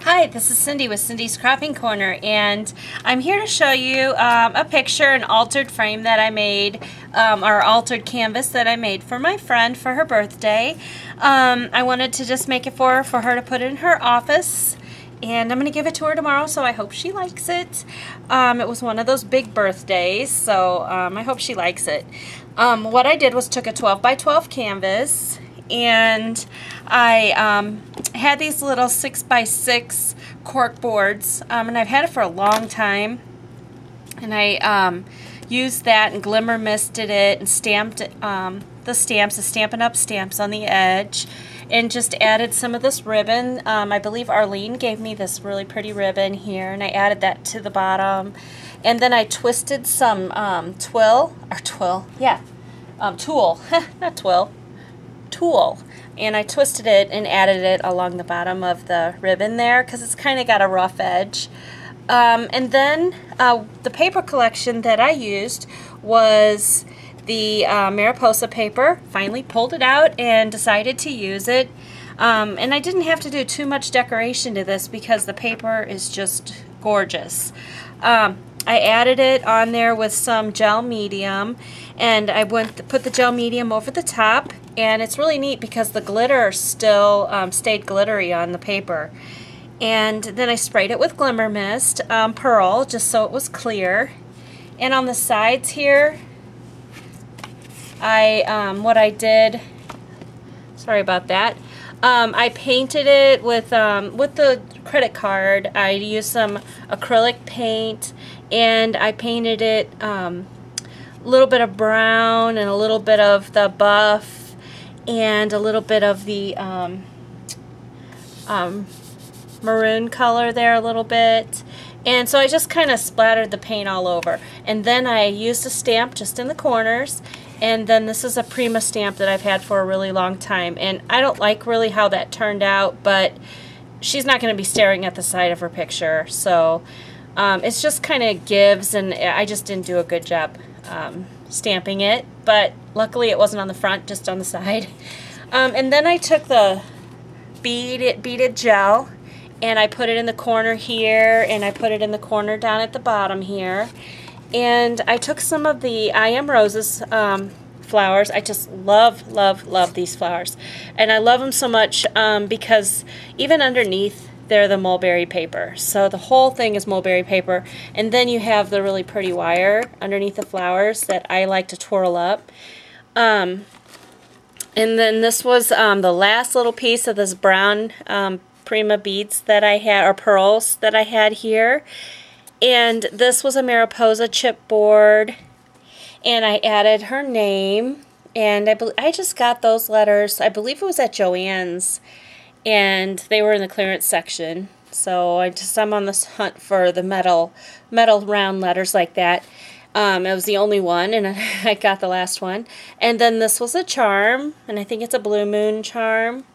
Hi, this is Cindy with Cindy's Cropping Corner, and I'm here to show you a picture, an altered frame that I made, or altered canvas that I made for my friend for her birthday. I wanted to just make it for her to put in her office, and I'm going to give it to her tomorrow, so I hope she likes it. It was one of those big birthdays, so I hope she likes it. What I did was took a 12 by 12 canvas, and I had these little 6 by 6 cork boards, and I've had it for a long time, and I used that and glimmer misted it and stamped the Stampin' Up! Stamps on the edge, and just added some of this ribbon. I believe Arlene gave me this really pretty ribbon here, and I added that to the bottom, and then I twisted some tulle, not twill, tulle, and I twisted it and added it along the bottom of the ribbon there because it's kind of got a rough edge. And then the paper collection that I used was the Mariposa paper. Finally pulled it out and decided to use it. And I didn't have to do too much decoration to this because the paper is just gorgeous. I added it on there with some gel medium, and I put the gel medium over the top, and it's really neat because the glitter still stayed glittery on the paper. And then I sprayed it with Glimmer Mist Pearl just so it was clear. And on the sides here, what I did, sorry about that, I painted it with the credit card. I used some acrylic paint, and I painted it a little bit of brown and a little bit of the buff and a little bit of the maroon color there a little bit. And so I just kind of splattered the paint all over. And then I used a stamp just in the corners. And then this is a Prima stamp that I've had for a really long time. And I don't like really how that turned out, but she's not going to be staring at the side of her picture. So it's just kind of gives, and I just didn't do a good job stamping it. But luckily it wasn't on the front, just on the side. And then I took the beaded gel, and I put it in the corner here, and I put it in the corner down at the bottom here. And I took some of the I Am Roses flowers. I just love, love, love these flowers. And I love them so much because even underneath, they're the mulberry paper. So the whole thing is mulberry paper. And then you have the really pretty wire underneath the flowers that I like to twirl up. And then this was the last little piece of this brown Prima beads that I had, or pearls that I had here. And this was a Mariposa chipboard, and I added her name, and I just got those letters, I believe it was at Joann's, and they were in the clearance section. So I'm on this hunt for the metal round letters like that. It was the only one, and I got the last one. And then this was a charm, and I think it's a Blue Moon charm,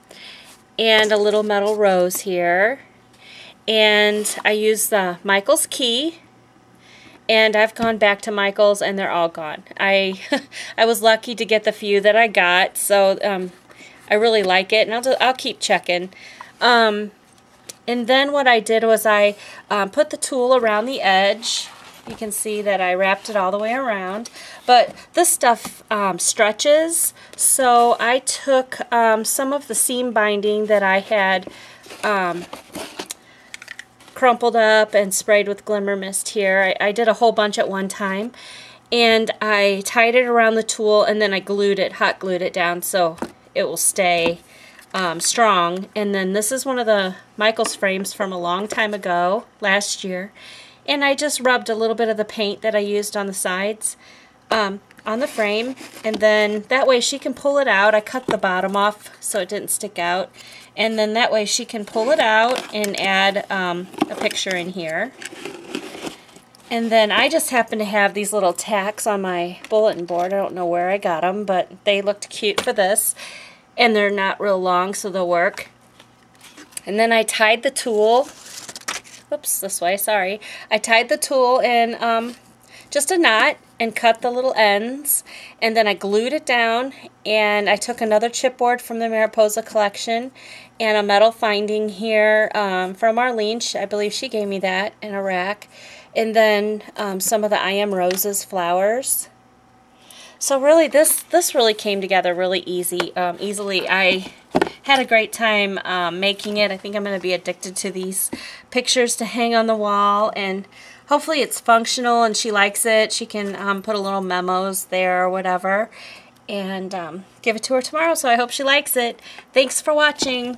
and a little metal rose here. And I used the Michaels key, and I've gone back to Michaels, and they're all gone. I was lucky to get the few that I got, so I really like it, and I'll keep checking. And then what I did was I put the tulle around the edge. You can see that I wrapped it all the way around, but this stuff stretches, so I took some of the seam binding that I had crumpled up and sprayed with Glimmer Mist here. I did a whole bunch at one time, and I tied it around the tulle, and then I hot glued it down so it will stay strong. And then this is one of the Michaels frames from a long time ago, last year, and I just rubbed a little bit of the paint that I used on the sides on the frame, and then that way she can pull it out. I cut the bottom off so it didn't stick out, and then that way she can pull it out and add a picture in here. And then I just happen to have these little tacks on my bulletin board. I don't know where I got them, but they looked cute for this, and they're not real long, so they'll work. And then I tied the tulle, whoops, this way, sorry. I tied the tulle in just a knot, and cut the little ends, and then I glued it down, and I took another chipboard from the Mariposa collection and a metal finding here from Arlene. I believe she gave me that in a rack, and then some of the I Am Roses flowers. So really this really came together really easily. I had a great time making it. I think I'm going to be addicted to these pictures to hang on the wall, and hopefully it's functional and she likes it. She can put a little memos there or whatever, and give it to her tomorrow, so I hope she likes it. Thanks for watching.